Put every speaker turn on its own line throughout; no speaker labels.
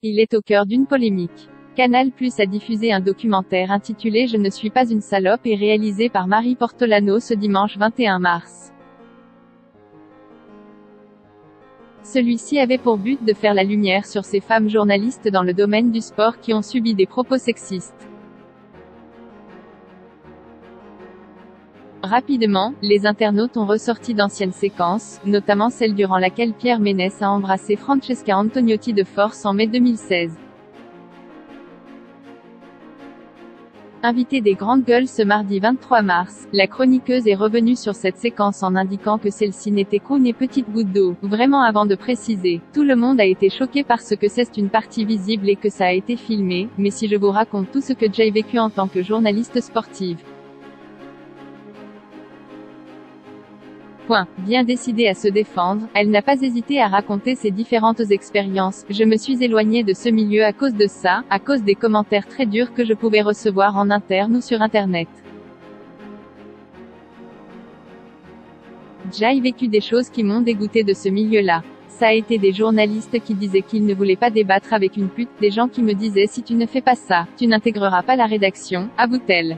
Il est au cœur d'une polémique. Canal+ a diffusé un documentaire intitulé Je ne suis pas une salope et réalisé par Marie Portolano ce dimanche 21 mars. Celui-ci avait pour but de faire la lumière sur ces femmes journalistes dans le domaine du sport qui ont subi des propos sexistes. Rapidement, les internautes ont ressorti d'anciennes séquences, notamment celle durant laquelle Pierre Ménès a embrassé Francesca Antoniotti de force en mai 2016. Invitée des Grandes Gueules ce mardi 23 mars, la chroniqueuse est revenue sur cette séquence en indiquant que celle-ci n'était qu'une petite goutte d'eau, vraiment avant de préciser « Tout le monde a été choqué parce que c'est une partie visible et que ça a été filmé, mais si je vous raconte tout ce que j'ai vécu en tant que journaliste sportive. » Bien décidée à se défendre, elle n'a pas hésité à raconter ses différentes expériences. Je me suis éloignée de ce milieu à cause de ça, à cause des commentaires très durs que je pouvais recevoir en interne ou sur Internet. J'ai vécu des choses qui m'ont dégoûté de ce milieu-là. Ça a été des journalistes qui disaient qu'ils ne voulaient pas débattre avec une pute, des gens qui me disaient si tu ne fais pas ça, tu n'intégreras pas la rédaction, avoue-t-elle.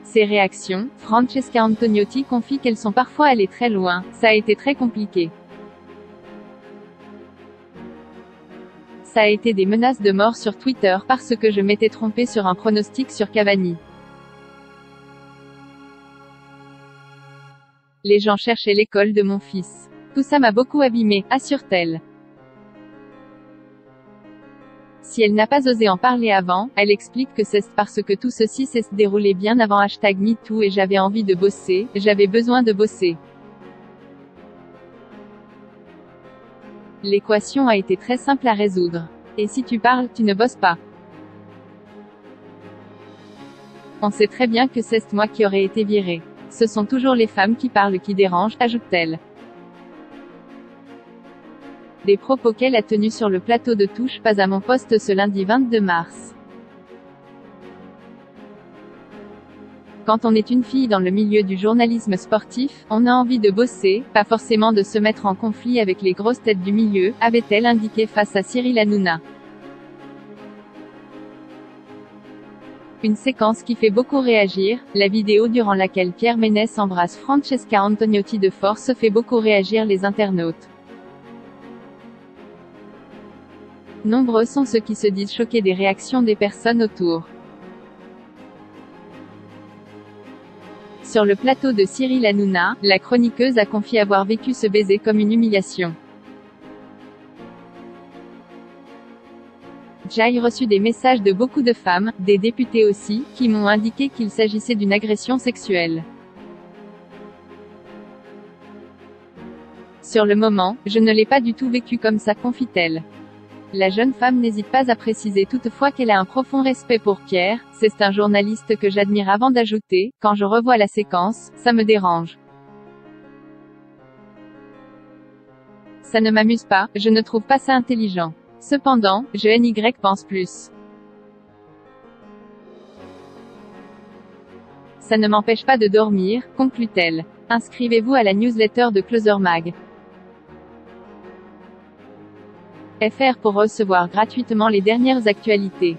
Ses réactions, Francesca Antoniotti confie qu'elles sont parfois allées très loin, ça a été très compliqué. Ça a été des menaces de mort sur Twitter parce que je m'étais trompée sur un pronostic sur Cavani. Les gens cherchaient l'école de mon fils. Tout ça m'a beaucoup abîmée, assure-t-elle. Si elle n'a pas osé en parler avant, elle explique que c'est parce que tout ceci s'est déroulé bien avant #MeToo et j'avais envie de bosser, j'avais besoin de bosser. L'équation a été très simple à résoudre. Et si tu parles, tu ne bosses pas. On sait très bien que c'est moi qui aurais été virée. Ce sont toujours les femmes qui parlent qui dérangent, ajoute-t-elle. Des propos qu'elle a tenus sur le plateau de Touche pas à mon poste ce lundi 22 mars. Quand on est une fille dans le milieu du journalisme sportif, on a envie de bosser, pas forcément de se mettre en conflit avec les grosses têtes du milieu, avait-elle indiqué face à Cyril Hanouna. Une séquence qui fait beaucoup réagir, la vidéo durant laquelle Pierre Ménès embrasse Francesca Antoniotti de force fait beaucoup réagir les internautes. Nombreux sont ceux qui se disent choqués des réactions des personnes autour. Sur le plateau de Cyril Hanouna, la chroniqueuse a confié avoir vécu ce baiser comme une humiliation. J'ai reçu des messages de beaucoup de femmes, des députés aussi, qui m'ont indiqué qu'il s'agissait d'une agression sexuelle. Sur le moment, je ne l'ai pas du tout vécu comme ça, confie-t-elle. La jeune femme n'hésite pas à préciser toutefois qu'elle a un profond respect pour Pierre, c'est un journaliste que j'admire avant d'ajouter, quand je revois la séquence, ça me dérange. Ça ne m'amuse pas, je ne trouve pas ça intelligent. Cependant, je NY pense plus. Ça ne m'empêche pas de dormir, conclut-elle. Inscrivez-vous à la newsletter de Closer Mag. .fr pour recevoir gratuitement les dernières actualités.